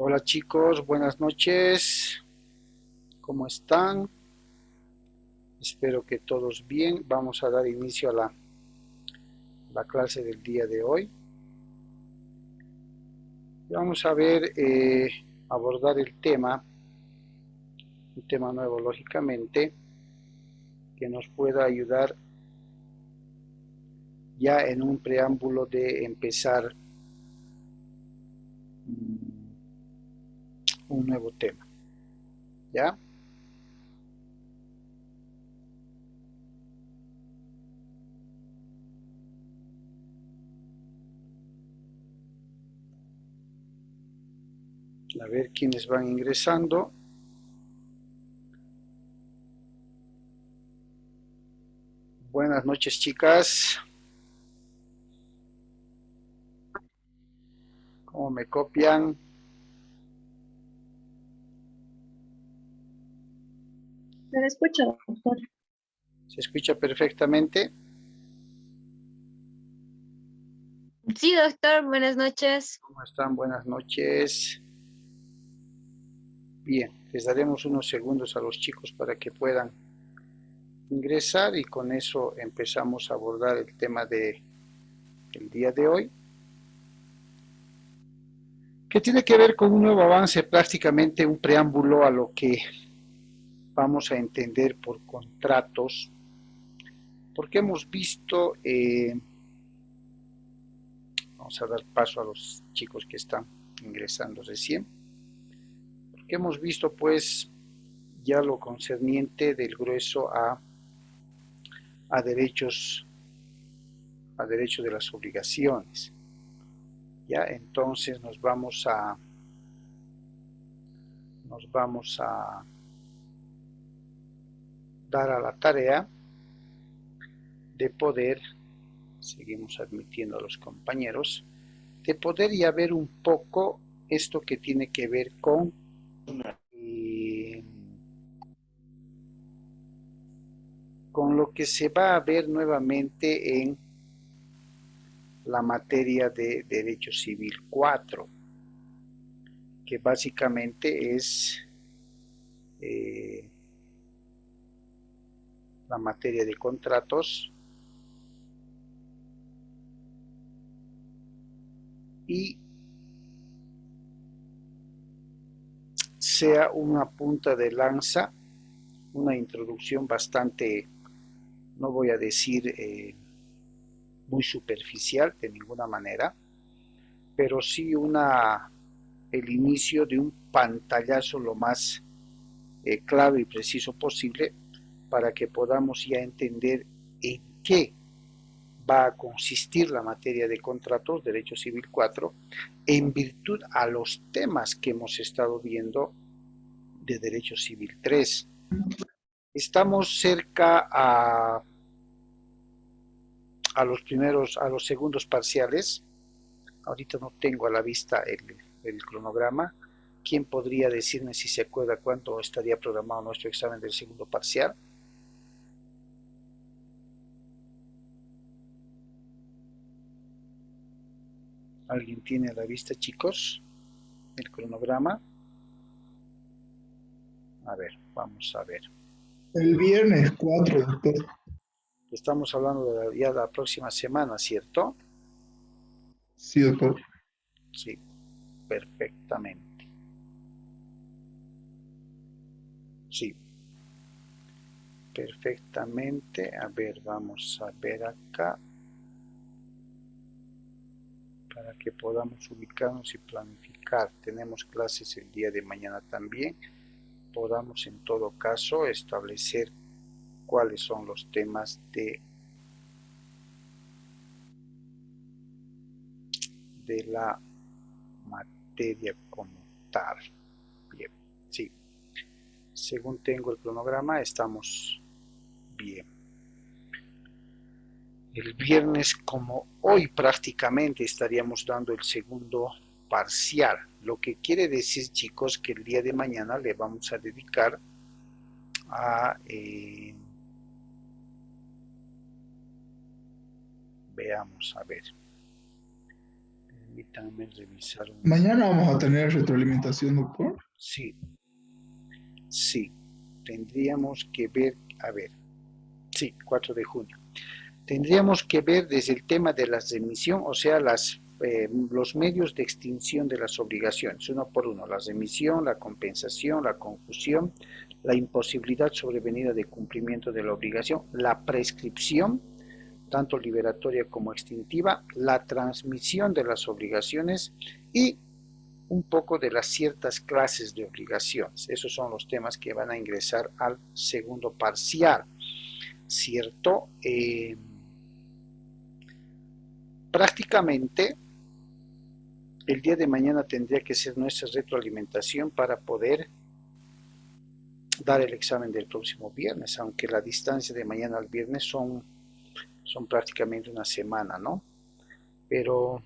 Hola chicos, buenas noches. ¿Cómo están? Espero que todos bien. Vamos a dar inicio a la clase del día de hoy. Vamos a ver, abordar el tema, un tema nuevo lógicamente, que nos pueda ayudar ya en un preámbulo de empezar un nuevo tema. ¿Ya? A ver quiénes van ingresando. Buenas noches, chicas. ¿Cómo me copian? Se le escucha, doctor. ¿Se escucha perfectamente? Sí, doctor, buenas noches. ¿Cómo están? Buenas noches. Bien, les daremos unos segundos a los chicos para que puedan ingresar y con eso empezamos a abordar el tema del día de hoy, que tiene que ver con un nuevo avance, prácticamente un preámbulo a lo que vamos a entender por contratos, porque hemos visto, vamos a dar paso a los chicos que están ingresando recién, porque hemos visto pues ya lo concerniente del grueso a derechos de las obligaciones. Ya entonces nos vamos a dar a la tarea de poder, seguimos admitiendo a los compañeros, de poder ya ver un poco esto que tiene que ver eh, con lo que se va a ver nuevamente en la materia de Derecho Civil 4, que básicamente es la materia de contratos y sea una punta de lanza, una introducción bastante, no voy a decir muy superficial de ninguna manera, pero sí el inicio de un pantallazo lo más claro y preciso posible para que podamos ya entender en qué va a consistir la materia de contratos, Derecho Civil 4, en virtud a los temas que hemos estado viendo de Derecho Civil 3. Estamos cerca a los segundos parciales. Ahorita no tengo a la vista el cronograma. ¿Quién podría decirme si se acuerda cuándo estaría programado nuestro examen del segundo parcial? ¿Alguien tiene a la vista, chicos, el cronograma? A ver, vamos a ver. El viernes 4, doctor. Estamos hablando de ya la próxima semana, ¿cierto? Sí, doctor. Sí, perfectamente. Sí, perfectamente. A ver, vamos a ver acá para que podamos ubicarnos y planificar. Tenemos clases el día de mañana también. Podamos en todo caso establecer cuáles son los temas de la materia como tal. Bien, sí. Según tengo el cronograma, estamos bien. El viernes, como hoy prácticamente estaríamos dando el segundo parcial, lo que quiere decir, chicos, que el día de mañana le vamos a dedicar a veamos, a ver, Permítanme revisar un... Mañana vamos a tener retroalimentación, doctor. Sí, sí. Tendríamos que ver, a ver, sí, 4 de junio. Tendríamos que ver desde el tema de la remisión, o sea, los medios de extinción de las obligaciones, uno por uno, la remisión, la compensación, la confusión, la imposibilidad sobrevenida de cumplimiento de la obligación, la prescripción, tanto liberatoria como extintiva, la transmisión de las obligaciones y un poco de las ciertas clases de obligaciones. Esos son los temas que van a ingresar al segundo parcial, ¿cierto? Prácticamente el día de mañana tendría que ser nuestra retroalimentación para poder dar el examen del próximo viernes, aunque la distancia de mañana al viernes son prácticamente una semana, ¿no? Pero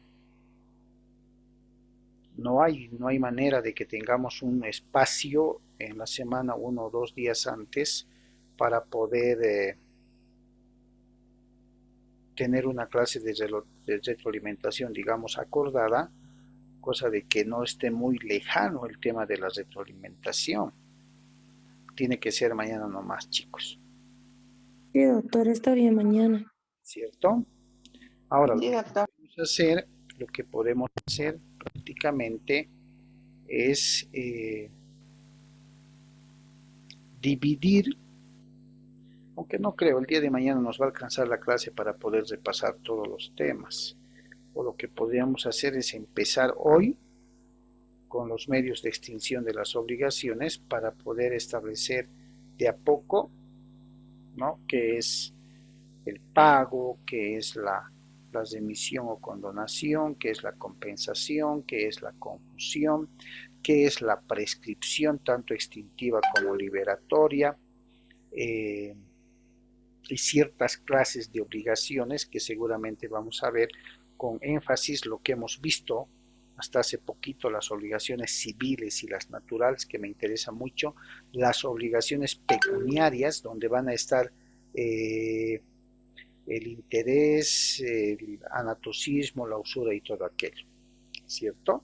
no hay manera de que tengamos un espacio en la semana 1 o 2 días antes para poder tener una clase de retroalimentación, digamos, acordada, cosa de que no esté muy lejano el tema de la retroalimentación. Tiene que ser mañana nomás, chicos. Sí, doctor, está bien mañana. ¿Cierto? Ahora, Sí, doctor. lo que podemos hacer prácticamente es dividir, aunque no creo, el día de mañana nos va a alcanzar la clase para poder repasar todos los temas. O lo que podríamos hacer es empezar hoy con los medios de extinción de las obligaciones para poder establecer de a poco, ¿no?, qué es el pago, qué es la remisión o condonación, qué es la compensación, qué es la confusión, qué es la prescripción, tanto extintiva como liberatoria, y ciertas clases de obligaciones que seguramente vamos a ver con énfasis lo que hemos visto hasta hace poquito, las obligaciones civiles y las naturales, que me interesa mucho, las obligaciones pecuniarias, donde van a estar el interés, el anatocismo, la usura y todo aquello, ¿cierto?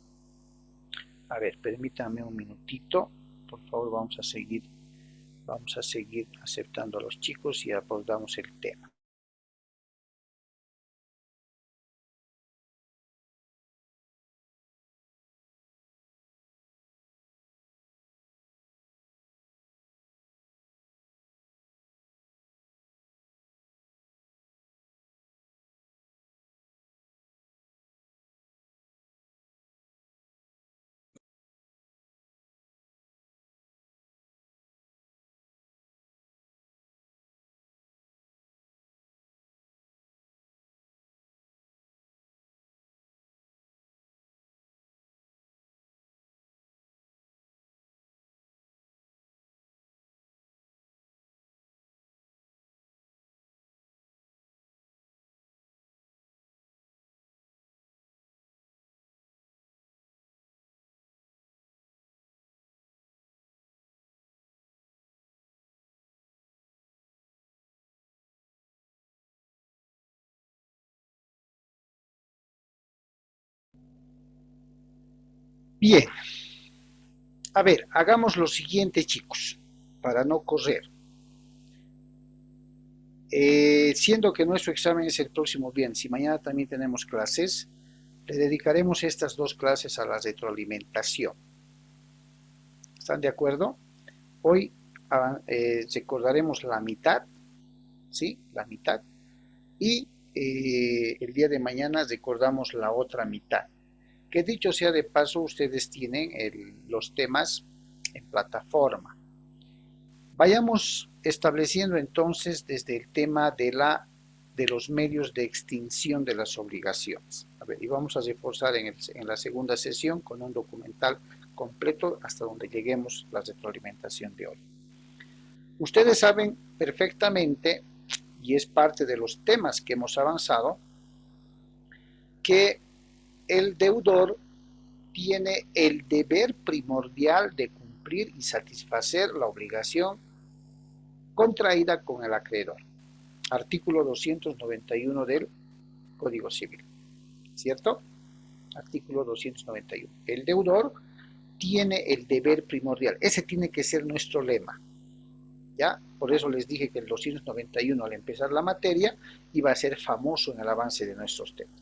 A ver, permítame un minutito, por favor, vamos a seguir aceptando a los chicos y abordamos el tema. Bien, a ver, hagamos lo siguiente, chicos, para no correr. Siendo que nuestro examen es el próximo viernes y mañana también tenemos clases, le dedicaremos estas 2 clases a la retroalimentación. ¿Están de acuerdo? Hoy recordaremos la mitad, ¿sí? La mitad. Y el día de mañana recordamos la otra mitad. Que dicho sea de paso, ustedes tienen los temas en plataforma. Vayamos estableciendo entonces desde el tema de los medios de extinción de las obligaciones. A ver, y vamos a reforzar en la segunda sesión con un documental completo hasta donde lleguemos la retroalimentación de hoy. Ustedes saben perfectamente, y es parte de los temas que hemos avanzado, que el deudor tiene el deber primordial de cumplir y satisfacer la obligación contraída con el acreedor. Artículo 291 del Código Civil, ¿cierto? Artículo 291. El deudor tiene el deber primordial. Ese tiene que ser nuestro lema. ¿Ya? Por eso les dije que el 291 al empezar la materia iba a ser famoso en el avance de nuestros temas.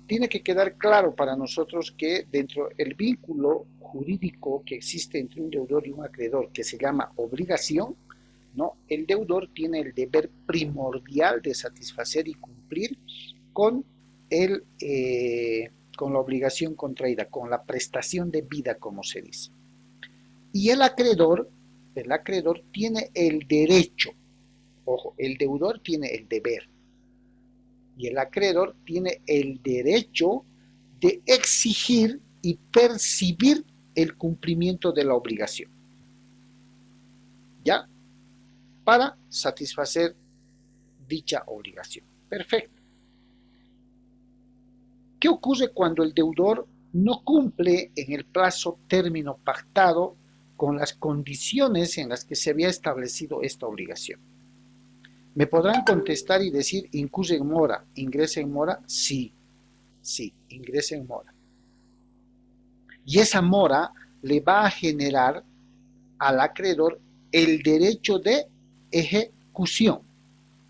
Tiene que quedar claro para nosotros que dentro del vínculo jurídico que existe entre un deudor y un acreedor, que se llama obligación, ¿no? El deudor tiene el deber primordial de satisfacer y cumplir con con la obligación contraída, con la prestación debida, como se dice. Y el acreedor tiene el derecho, ojo, el deudor tiene el deber, y el acreedor tiene el derecho de exigir y percibir el cumplimiento de la obligación, ¿ya? Para satisfacer dicha obligación. Perfecto. ¿Qué ocurre cuando el deudor no cumple en el plazo término pactado con las condiciones en las que se había establecido esta obligación? Me podrán contestar y decir, incurre en mora, ingresa en mora, sí, ingresa en mora. Y esa mora le va a generar al acreedor el derecho de ejecución,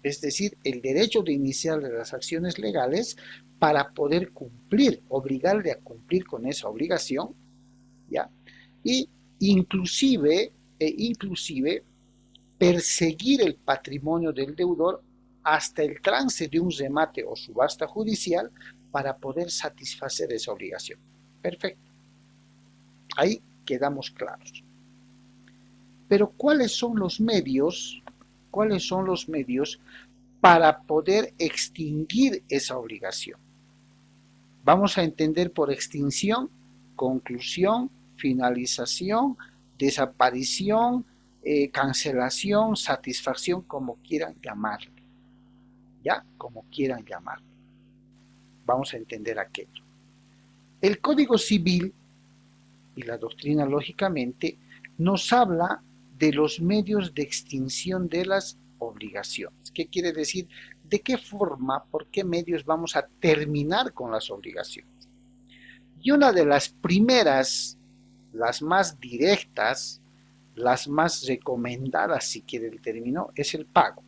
es decir, el derecho de iniciar las acciones legales para poder cumplir, obligarle a cumplir con esa obligación, ¿ya? Y inclusive perseguir el patrimonio del deudor hasta el trance de un remate o subasta judicial para poder satisfacer esa obligación. Perfecto. Ahí quedamos claros. Pero ¿cuáles son los medios? ¿Cuáles son los medios para poder extinguir esa obligación? Vamos a entender por extinción, conclusión, finalización, desaparición, cancelación, satisfacción, como quieran llamarle. ¿Ya? Como quieran llamarle. Vamos a entender aquello. El Código Civil y la doctrina, lógicamente, nos habla de los medios de extinción de las obligaciones. ¿Qué quiere decir? ¿De qué forma, por qué medios vamos a terminar con las obligaciones? Y una de las primeras, las más directas, las más recomendadas, si quiere el término, es el pago.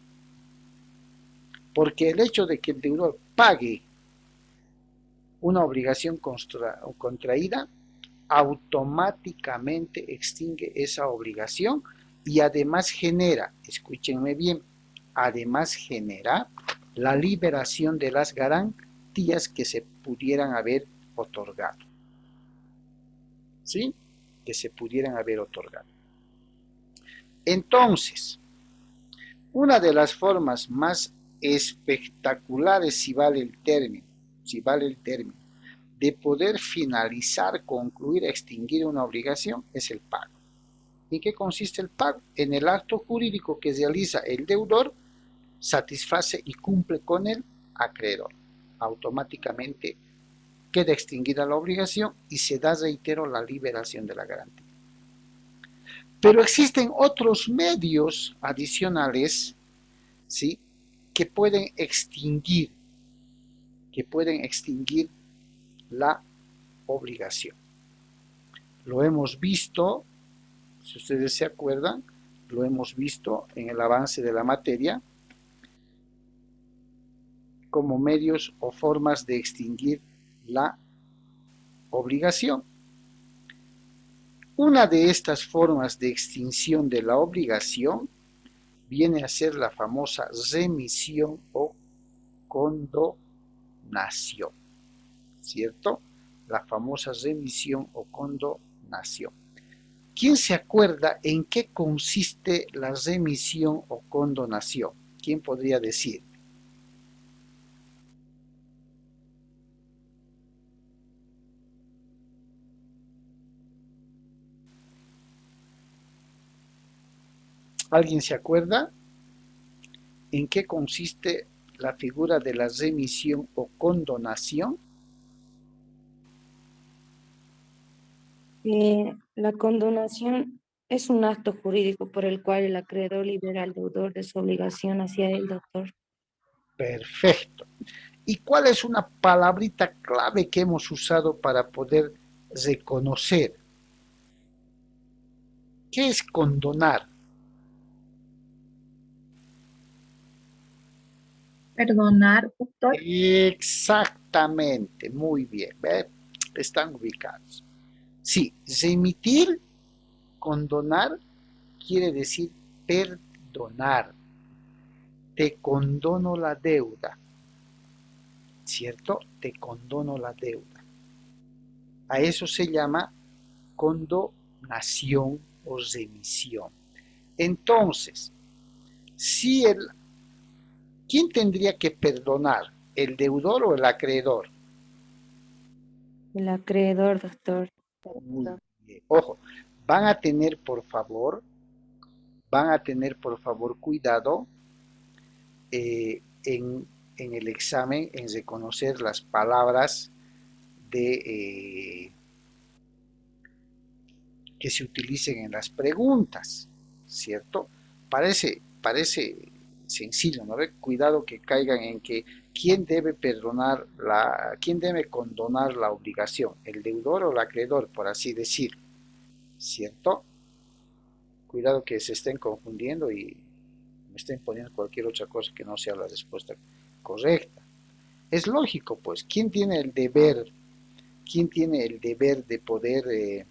Porque el hecho de que el deudor pague una obligación contraída, automáticamente extingue esa obligación y además genera, escúchenme bien, además genera la liberación de las garantías que se pudieran haber otorgado. ¿Sí? Que se pudieran haber otorgado. Entonces, una de las formas más espectaculares, si vale el término, de poder finalizar, concluir, extinguir una obligación es el pago. ¿En qué consiste el pago? En el acto jurídico que realiza el deudor, satisface y cumple con el acreedor. Automáticamente queda extinguida la obligación y se da, reitero, la liberación de la garantía. Pero existen otros medios adicionales, ¿sí?, que pueden extinguir la obligación. Lo hemos visto, si ustedes se acuerdan, lo hemos visto en el avance de la materia como medios o formas de extinguir la obligación. Una de estas formas de extinción de la obligación viene a ser la famosa remisión o condonación, ¿cierto? La famosa remisión o condonación. ¿Quién se acuerda en qué consiste la remisión o condonación? ¿Quién podría decir? ¿Alguien se acuerda en qué consiste la figura de la remisión o condonación? La condonación es un acto jurídico por el cual el acreedor libera al deudor de su obligación hacia el doctor. Perfecto. ¿Y cuál es una palabrita clave que hemos usado para poder reconocer? ¿Qué es condonar? Perdonar, doctor. Exactamente, muy bien, ¿ve? Están ubicados. Sí, remitir, condonar, quiere decir perdonar. Te condono la deuda, ¿cierto? Te condono la deuda. A eso se llama condonación o remisión. Entonces, si ¿quién tendría que perdonar? ¿El deudor o el acreedor? El acreedor, doctor. Muy bien. Ojo, van a tener por favor cuidado en el examen, en reconocer las palabras que se utilicen en las preguntas, ¿cierto? Parece sencillo, ¿no? Cuidado que caigan en que quién debe quién debe condonar la obligación, el deudor o el acreedor, por así decir, ¿cierto? Cuidado que se estén confundiendo y me estén poniendo cualquier otra cosa que no sea la respuesta correcta. Es lógico, pues, ¿quién tiene el deber? ¿Quién tiene el deber de poder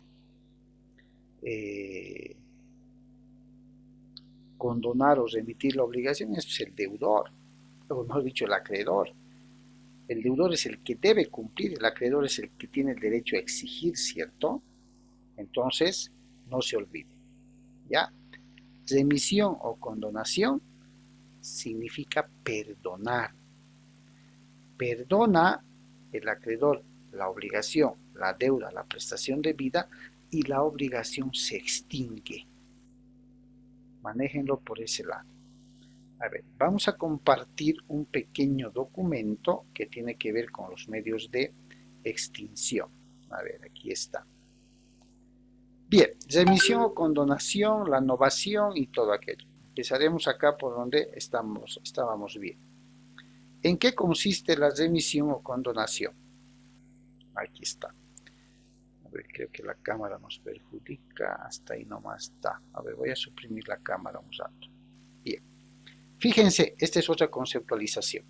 condonar o remitir la obligación? Eso es el deudor, o mejor dicho, el acreedor. El deudor es el que debe cumplir, el acreedor es el que tiene el derecho a exigir, ¿cierto? Entonces, no se olvide, ¿ya? Remisión o condonación significa perdonar. Perdona el acreedor la obligación, la deuda, la prestación debida y la obligación se extingue. Manéjenlo por ese lado. A ver, vamos a compartir un pequeño documento que tiene que ver con los medios de extinción. A ver, aquí está. Bien, remisión o condonación, la novación y todo aquello. Empezaremos acá por donde estábamos bien. ¿En qué consiste la remisión o condonación? Aquí está. A ver, creo que la cámara nos perjudica. Hasta ahí nomás está. A ver, voy a suprimir la cámara un rato. Bien. Fíjense, esta es otra conceptualización.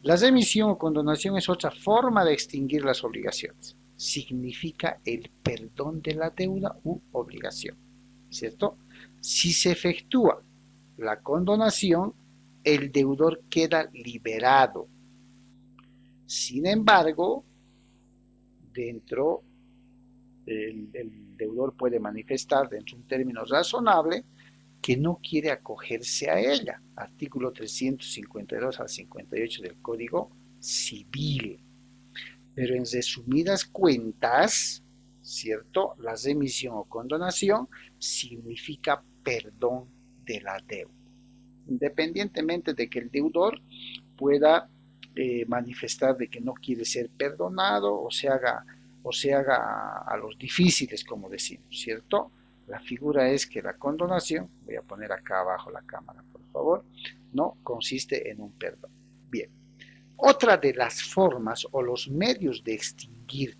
La remisión o condonación es otra forma de extinguir las obligaciones. Significa el perdón de la deuda u obligación, ¿cierto? Si se efectúa la condonación, el deudor queda liberado. Sin embargo, el deudor puede manifestar dentro de un término razonable que no quiere acogerse a ella. Artículo 352 al 58 del Código Civil. Pero en resumidas cuentas, ¿cierto? La remisión o condonación significa perdón de la deuda. Independientemente de que el deudor pueda manifestar de que no quiere ser perdonado o se haga a los difíciles, como decimos, ¿cierto? La figura es que la condonación, voy a poner acá abajo la cámara, por favor, no consiste en un perdón. Bien. Otra de las formas o los medios de extinguir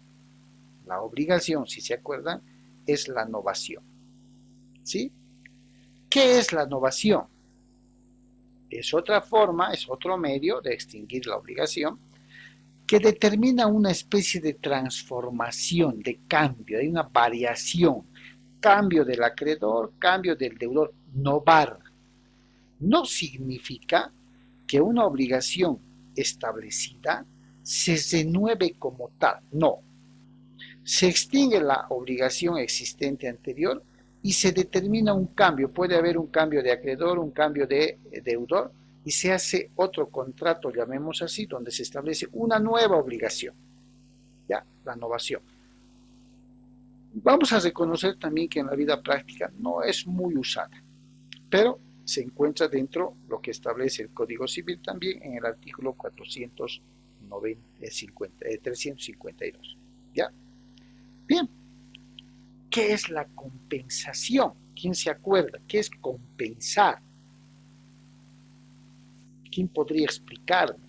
la obligación, si se acuerdan, es la novación. ¿Sí? ¿Qué es la novación? Es otra forma, es otro medio de extinguir la obligación que determina una especie de transformación, de cambio, hay una variación, cambio del acreedor, cambio del deudor, novar. No significa que una obligación establecida se renueve como tal, no. Se extingue la obligación existente anterior y se determina un cambio. Puede haber un cambio de acreedor, un cambio de deudor y se hace otro contrato, llamemos así, donde se establece una nueva obligación. Ya, la novación. Vamos a reconocer también que en la vida práctica no es muy usada, pero se encuentra dentro de lo que establece el Código Civil también en el artículo 352. ¿Ya? Bien. ¿Qué es la compensación? ¿Quién se acuerda? ¿Qué es compensar? ¿Quién podría explicarme?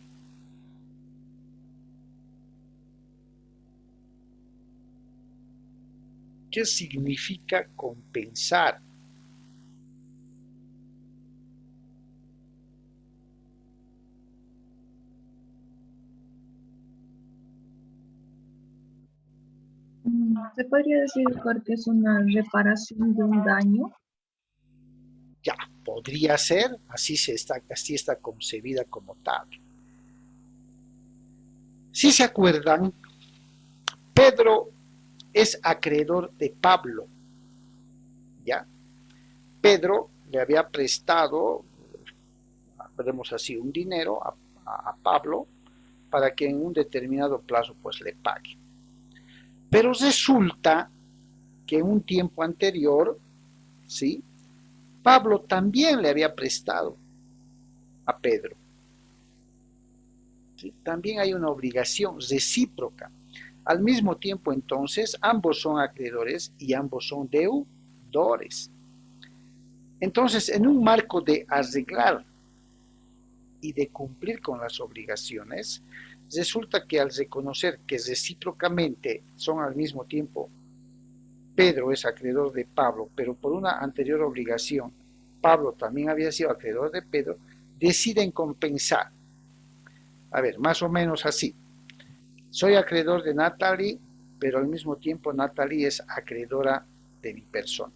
¿Qué significa compensar? ¿Se podría decir, doctor, que es una reparación de un daño? Ya, podría ser, así está concebida como tal. Si se acuerdan, Pedro es acreedor de Pablo, ¿ya? Pedro le había prestado, veremos así, un dinero a Pablo para que en un determinado plazo pues le pague. Pero resulta que en un tiempo anterior, ¿sí? Pablo también le había prestado a Pedro. ¿Sí? También hay una obligación recíproca. Al mismo tiempo, entonces, ambos son acreedores y ambos son deudores. Entonces, en un marco de arreglar y de cumplir con las obligaciones, resulta que al reconocer que recíprocamente son al mismo tiempo, Pedro es acreedor de Pablo, pero por una anterior obligación, Pablo también había sido acreedor de Pedro, deciden compensar. A ver, más o menos así. Soy acreedor de Natalie, pero al mismo tiempo Natalie es acreedora de mi persona.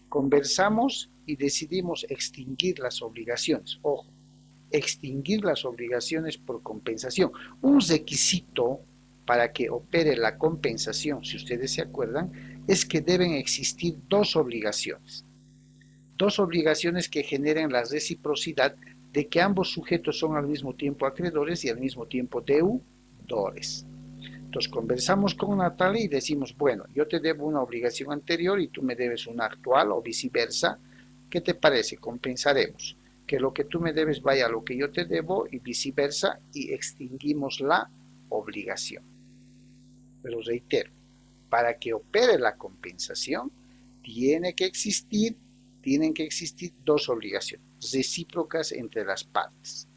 Conversamos y decidimos extinguir las obligaciones. Ojo, extinguir las obligaciones por compensación. Un requisito para que opere la compensación, si ustedes se acuerdan, es que deben existir dos obligaciones. Dos obligaciones que generen la reciprocidad de que ambos sujetos son al mismo tiempo acreedores y al mismo tiempo deudores. Entonces conversamos con Natalia y decimos, bueno, yo te debo una obligación anterior y tú me debes una actual o viceversa. ¿Qué te parece? Compensaremos. Que lo que tú me debes vaya a lo que yo te debo y viceversa y extinguimos la obligación. Pero reitero, para que opere la compensación tienen que existir dos obligaciones recíprocas entre las partes.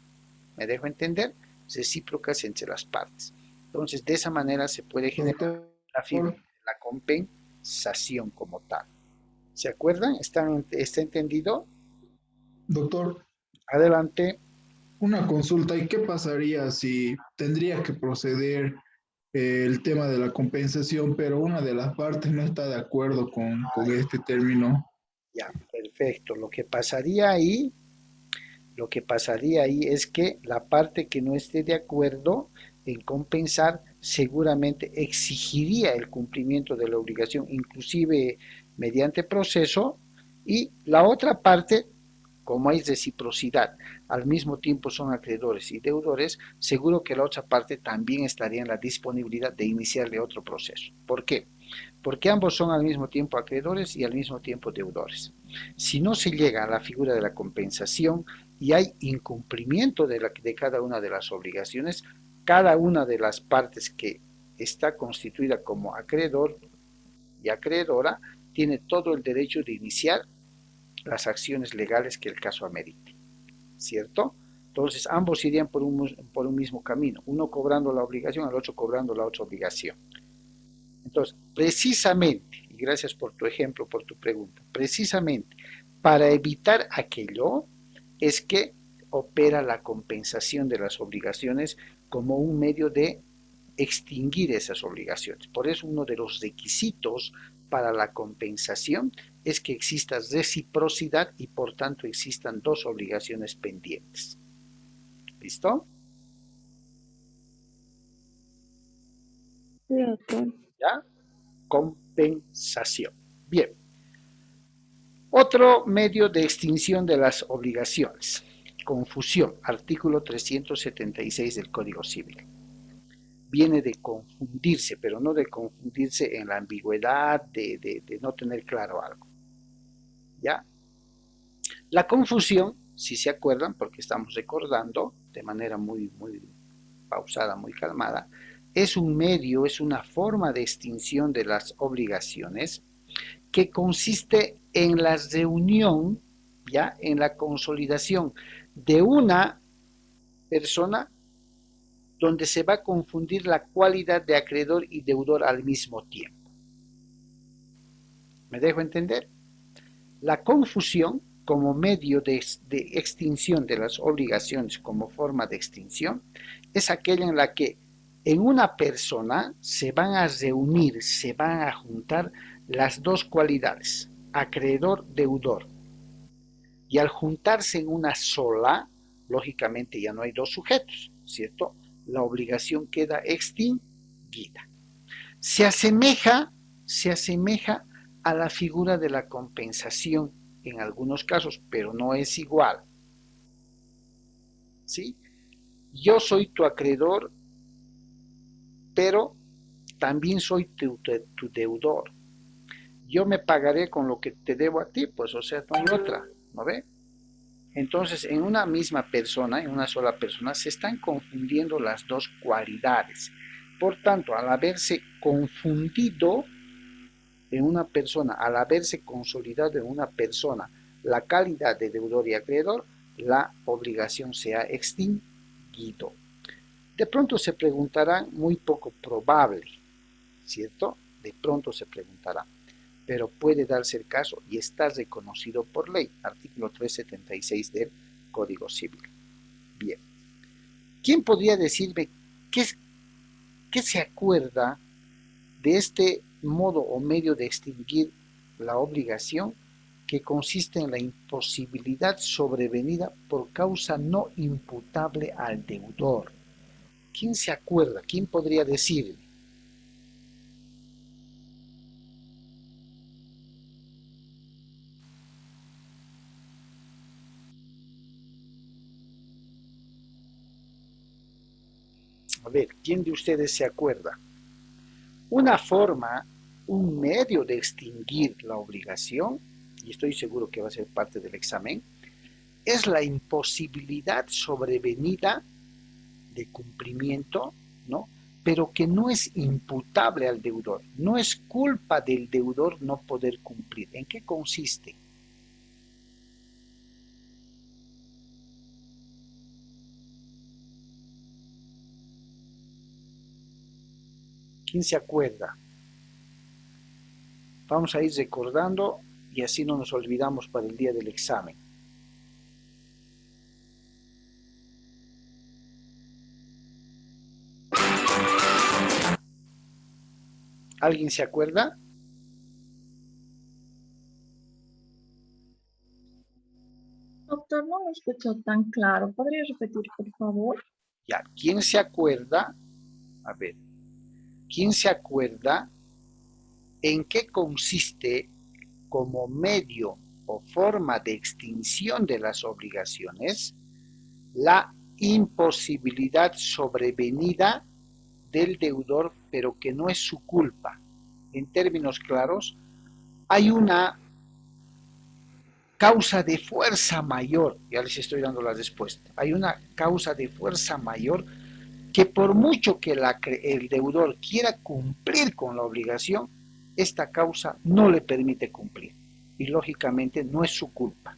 ¿Me dejo entender? Recíprocas entre las partes. Entonces, de esa manera se puede generar la figura de la compensación como tal. ¿Se acuerdan? ¿Está entendido? Doctor, Adelante. una consulta. ¿Y qué pasaría si tendría que proceder el tema de la compensación, pero una de las partes no está de acuerdo con este término? Ya, perfecto. Lo que pasaría ahí es que la parte que no esté de acuerdo en compensar seguramente exigiría el cumplimiento de la obligación, inclusive mediante proceso, y la otra parte, como hay reciprocidad, al mismo tiempo son acreedores y deudores, seguro que la otra parte también estaría en la disponibilidad de iniciarle otro proceso. ¿Por qué? Porque ambos son al mismo tiempo acreedores y al mismo tiempo deudores. Si no se llega a la figura de la compensación y hay incumplimiento de cada una de las obligaciones, cada una de las partes que está constituida como acreedor y acreedora tiene todo el derecho de iniciar las acciones legales que el caso amerite, ¿cierto? Entonces ambos irían por un mismo camino, uno cobrando la obligación, el otro cobrando la otra obligación. Entonces, precisamente, y gracias por tu ejemplo, por tu pregunta, precisamente para evitar aquello es que opera la compensación de las obligaciones como un medio de extinguir esas obligaciones. Por eso uno de los requisitos para la compensación es que exista reciprocidad y por tanto existan dos obligaciones pendientes. ¿Listo? Sí, doctor. ¿Ya? Compensación. Bien. Otro medio de extinción de las obligaciones. Confusión. Artículo 376 del Código Civil. Viene de confundirse, pero no de confundirse en la ambigüedad, de no tener claro algo. ¿Ya? La confusión, si se acuerdan, porque estamos recordando de manera muy pausada, muy calmada, es un medio, es una forma de extinción de las obligaciones que consiste en la reunión, ya, en la consolidación de una persona donde se va a confundir la cualidad de acreedor y deudor al mismo tiempo. ¿Me dejo entender? La confusión como medio de extinción de las obligaciones como forma de extinción es aquella en la que en una persona se van a reunir, se van a juntar las dos cualidades, acreedor-deudor. Y al juntarse en una sola, lógicamente ya no hay dos sujetos, ¿cierto? La obligación queda extinguida. Se asemeja a la figura de la compensación en algunos casos, pero no es igual. ¿Sí? Yo soy tu acreedor, pero también soy tu deudor. Yo me pagaré con lo que te debo a ti, pues, o sea, no hay otra, ¿no ve? Entonces, en una misma persona, en una sola persona, se están confundiendo las dos cualidades. Por tanto, al haberse confundido en una persona, al haberse consolidado en una persona la calidad de deudor y acreedor, la obligación se ha extinguido. De pronto se preguntarán, muy poco probable, ¿cierto? De pronto se preguntará, pero puede darse el caso y está reconocido por ley, artículo 376 del Código Civil. Bien, ¿quién podría decirme qué se acuerda de este modo o medio de extinguir la obligación que consiste en la imposibilidad sobrevenida por causa no imputable al deudor? ¿Quién se acuerda? ¿Quién podría decirme? A ver, ¿quién de ustedes se acuerda? Una forma, un medio de extinguir la obligación, y estoy seguro que va a ser parte del examen, es la imposibilidad sobrevenida de cumplimiento, ¿no? Pero que no es imputable al deudor. No es culpa del deudor no poder cumplir. ¿En qué consiste? ¿Quién se acuerda? Vamos a ir recordando y así no nos olvidamos para el día del examen. ¿Alguien se acuerda? Doctor, no me escucho tan claro. ¿Podría repetir, por favor? Ya, ¿quién se acuerda? A ver, ¿quién se acuerda en qué consiste como medio o forma de extinción de las obligaciones la imposibilidad sobrevenida del deudor, pero que no es su culpa? En términos claros, hay una causa de fuerza mayor, ya les estoy dando la respuesta, hay una causa de fuerza mayor que por mucho que el deudor quiera cumplir con la obligación, esta causa no le permite cumplir y lógicamente no es su culpa.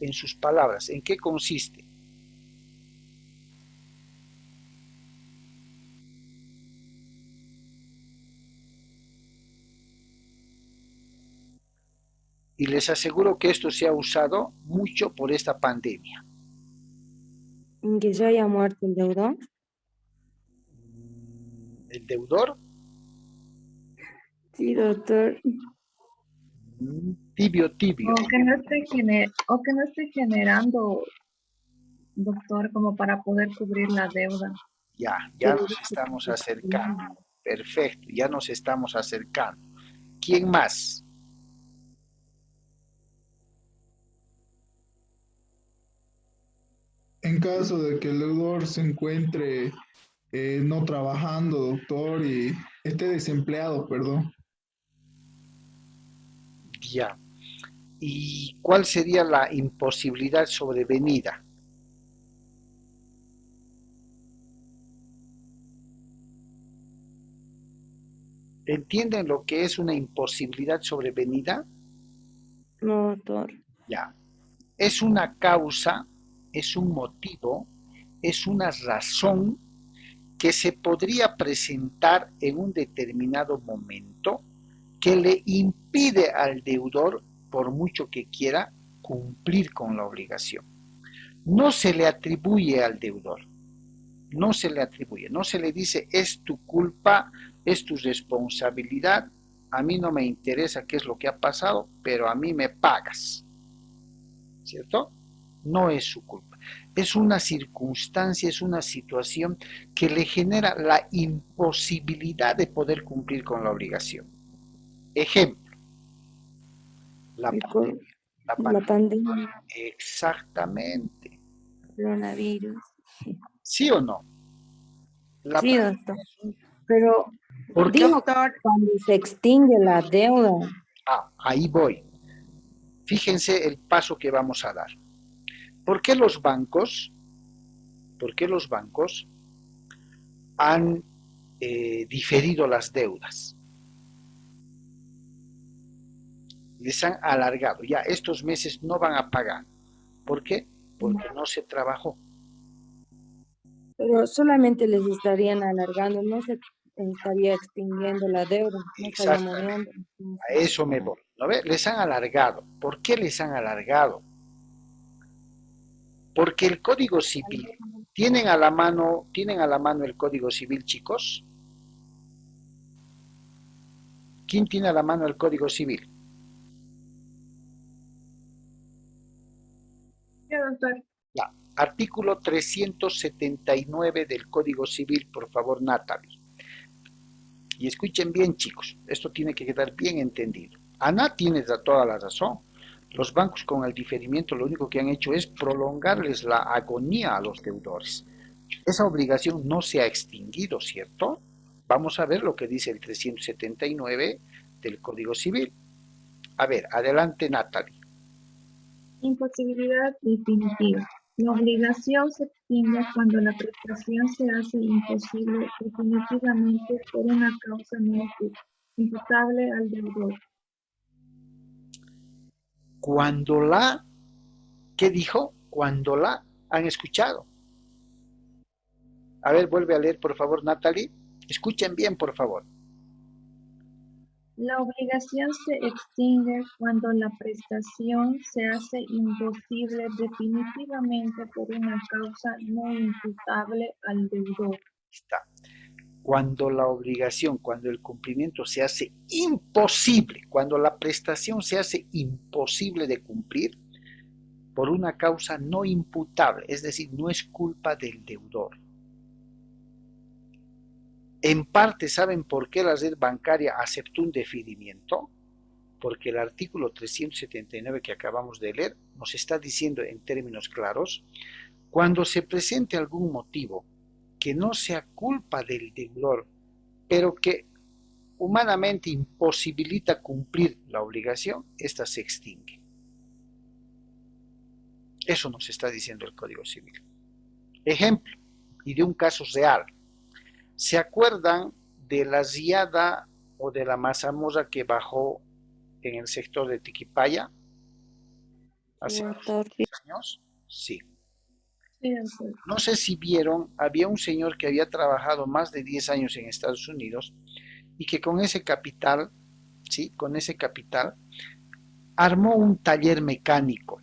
En sus palabras, ¿en qué consiste? Y les aseguro que esto se ha usado mucho por esta pandemia. ¿En que se haya muerto el deudor? ¿El deudor? Sí, doctor. Tibio, tibio. O que no esté generando, doctor, como para poder cubrir la deuda. Ya nos estamos acercando. Perfecto, ya nos estamos acercando. ¿Quién más? En caso de que el deudor se encuentre no trabajando, doctor, y esté desempleado, perdón. Ya. ¿Y cuál sería la imposibilidad sobrevenida? ¿Entienden lo que es una imposibilidad sobrevenida? No, doctor. Ya. Es una causa, es un motivo, es una razón que se podría presentar en un determinado momento que le impide al deudor, por mucho que quiera, cumplir con la obligación. No se le atribuye al deudor, no se le atribuye, no se le dice es tu culpa, es tu responsabilidad, a mí no me interesa qué es lo que ha pasado, pero a mí me pagas, ¿cierto? No es su culpa, es una circunstancia, es una situación que le genera la imposibilidad de poder cumplir con la obligación. Ejemplo, la el pandemia. La la pandemia. pandemia, Exactamente. coronavirus. ¿Sí o no? La Sí, pandemia. doctor. Pero ¿Por qué? dijo cuando se extingue la deuda. Ahí voy. Fíjense el paso que vamos a dar. ¿Por qué los bancos han diferido las deudas? Les han alargado. Ya estos meses no van a pagar. ¿Por qué? Porque no se trabajó. Pero solamente les estarían alargando, no se estaría extinguiendo la deuda, no estaría Exactamente. muriendo. A eso me voy. ¿No ve? Les han alargado. ¿Por qué les han alargado? Porque el Código Civil, ¿tienen a la mano el Código Civil, chicos? ¿Quién tiene a la mano el Código Civil? Sí, doctor. Ya. Artículo 379 del Código Civil, por favor, Natalie. Y escuchen bien, chicos, esto tiene que quedar bien entendido. Ana tiene toda la razón. Los bancos con el diferimiento lo único que han hecho es prolongarles la agonía a los deudores. Esa obligación no se ha extinguido, ¿cierto? Vamos a ver lo que dice el 379 del Código Civil. A ver, adelante, Natalie. Imposibilidad definitiva. La obligación se extingue cuando la prestación se hace imposible definitivamente por una causa no imputable al deudor. Cuando la, ¿qué dijo? Cuando la han escuchado. A ver, vuelve a leer, por favor, Natalie. Escuchen bien, por favor. La obligación se extingue cuando la prestación se hace imposible definitivamente por una causa no imputable al deudor. Está. Cuando la obligación, cuando el cumplimiento se hace imposible, cuando la prestación se hace imposible de cumplir por una causa no imputable, es decir, no es culpa del deudor. En parte, ¿saben por qué la red bancaria aceptó un deferimiento? Porque el artículo 379 que acabamos de leer nos está diciendo en términos claros, cuando se presente algún motivo que no sea culpa del deudor, pero que humanamente imposibilita cumplir la obligación, esta se extingue. Eso nos está diciendo el Código Civil. Ejemplo, y de un caso real. ¿Se acuerdan de la riada o de la mazamorra que bajó en el sector de Tiquipaya hace Doctor, años? Sí. Sí, doctor. No sé si vieron, había un señor que había trabajado más de 10 años en Estados Unidos y que con ese capital, ¿sí? Con ese capital, armó un taller mecánico.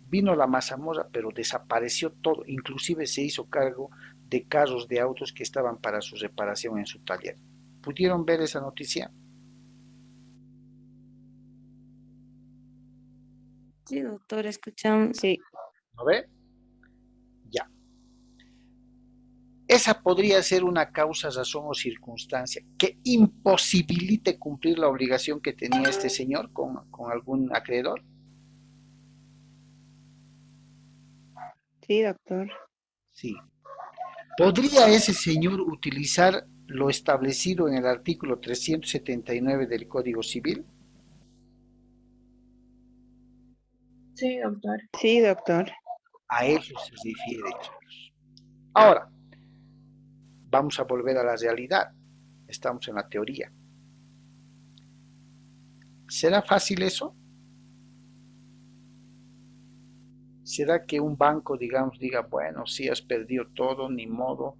Vino la mazamorra, pero desapareció todo, inclusive se hizo cargo de carros de autos que estaban para su reparación en su taller. ¿Pudieron ver esa noticia? sí, doctor, escuchamos. Sí. ¿No ve? Ya. Esa podría ser una causa, razón o circunstancia que imposibilite cumplir la obligación que tenía este señor con algún acreedor. Sí, doctor. Sí. ¿Podría ese señor utilizar lo establecido en el artículo 379 del Código Civil? Sí, doctor. Sí, doctor. A eso se refiere, chicos. Ahora, vamos a volver a la realidad. Estamos en la teoría. ¿Será fácil eso? ¿Será que un banco, digamos, diga, bueno, si has perdido todo, ni modo,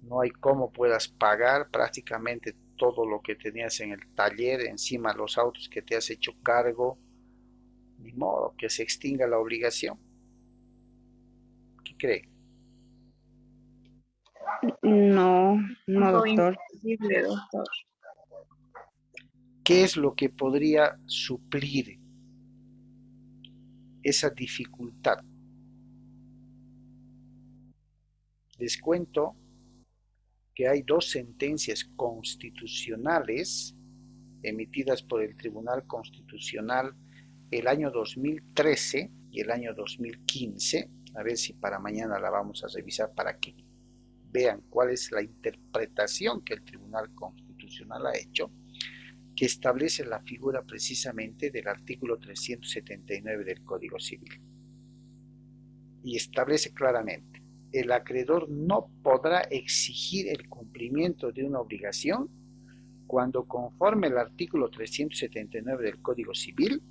no hay cómo puedas pagar, prácticamente todo lo que tenías en el taller, encima los autos que te has hecho cargo, ni modo que se extinga la obligación. ¿Qué cree? No, no, Algo doctor. imposible, doctor. ¿Qué es lo que podría suplir esa dificultad? Les cuento que hay dos sentencias constitucionales emitidas por el Tribunal Constitucional el año 2013 y el año 2015. A ver si para mañana la vamos a revisar para que vean cuál es la interpretación que el Tribunal Constitucional ha hecho, que establece la figura precisamente del artículo 379 del Código Civil. Y establece claramente: el acreedor no podrá exigir el cumplimiento de una obligación cuando, conforme al artículo 379 del Código Civil,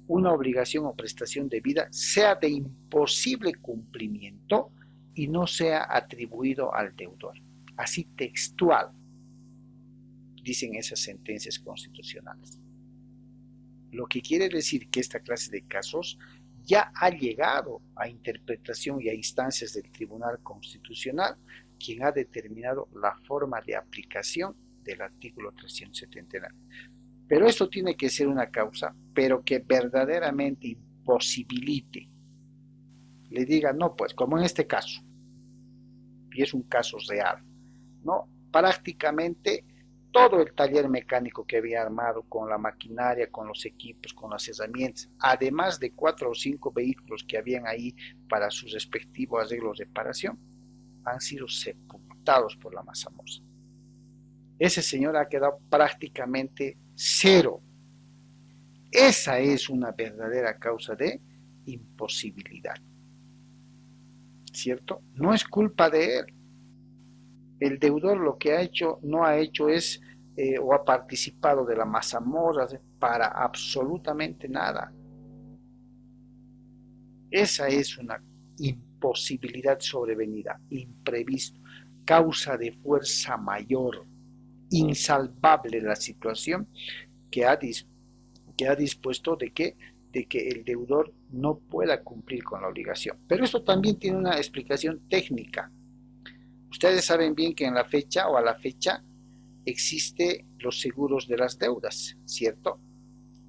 una obligación o prestación debida sea de imposible cumplimiento y no sea atribuido al deudor. Así textual dicen esas sentencias constitucionales. Lo que quiere decir que esta clase de casos ya ha llegado a interpretación y a instancias del Tribunal Constitucional, quien ha determinado la forma de aplicación del artículo 379. Pero esto tiene que ser una causa, pero que verdaderamente imposibilite, le diga, no, pues, como en este caso, y es un caso real, ¿no? Prácticamente todo el taller mecánico que había armado con la maquinaria, con los equipos, con las herramientas, además de 4 o 5 vehículos que habían ahí para sus respectivos arreglos de reparación, han sido sepultados por la Masamosa. Ese señor ha quedado prácticamente cero. Esa es una verdadera causa de imposibilidad, ¿cierto? No es culpa de él. El deudor lo que ha hecho, no ha hecho es, o ha participado de la mazamorra para absolutamente nada. Esa es una imposibilidad sobrevenida, imprevisto, causa de fuerza mayor, insalvable la situación que ha dispuesto de que el deudor no pueda cumplir con la obligación. Pero esto también tiene una explicación técnica. Ustedes saben bien que en la fecha o a la fecha existe los seguros de las deudas, ¿cierto?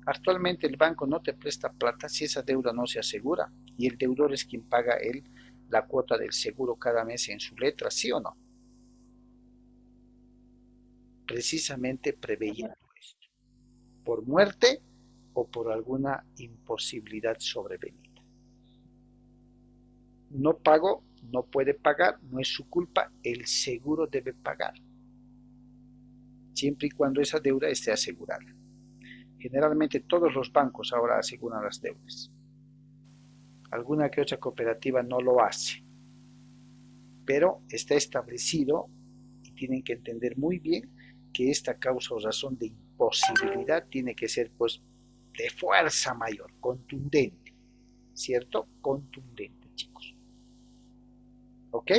Actualmente el banco no te presta plata si esa deuda no se asegura, y el deudor es quien paga la cuota del seguro cada mes en su letra, ¿sí o no? Precisamente preveyendo esto, por muerte o por alguna imposibilidad sobrevenida. No pago, no puede pagar, no es su culpa, el seguro debe pagar, siempre y cuando esa deuda esté asegurada. Generalmente todos los bancos ahora aseguran las deudas. Alguna que otra cooperativa no lo hace, pero está establecido y tienen que entender muy bien que esta causa o razón de imposibilidad tiene que ser, pues, de fuerza mayor, contundente, ¿cierto? Contundente, chicos. ¿Ok?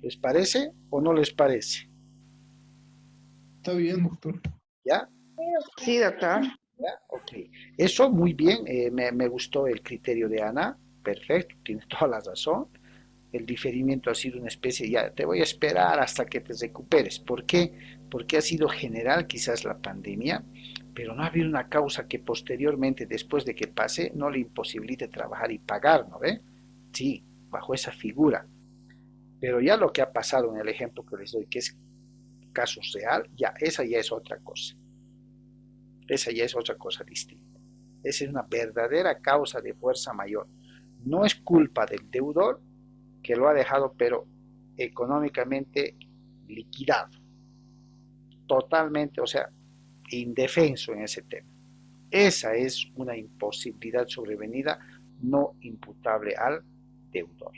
¿Les parece o no les parece? Está bien, doctor. ¿Ya? Sí, doctor. ¿Ya? Ok. Eso muy bien, me gustó el criterio de Ana, perfecto, tiene toda la razón. El diferimiento ha sido una especie, ya te voy a esperar hasta que te recuperes. ¿Por qué? Porque ha sido general quizás la pandemia, pero no ha habido una causa que posteriormente, después de que pase, no le imposibilite trabajar y pagar, ¿no ve? Sí, bajo esa figura. Pero ya lo que ha pasado en el ejemplo que les doy, que es caso real, ya, esa ya es otra cosa. Esa ya es otra cosa distinta. Esa es una verdadera causa de fuerza mayor. No es culpa del deudor, que lo ha dejado, pero económicamente liquidado. Totalmente, o sea, indefenso en ese tema. Esa es una imposibilidad sobrevenida no imputable al deudor.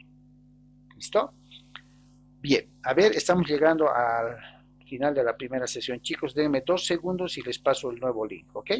¿Listo? Bien, a ver, estamos llegando al final de la primera sesión. Chicos, denme 2 segundos y les paso el nuevo link, ¿ok?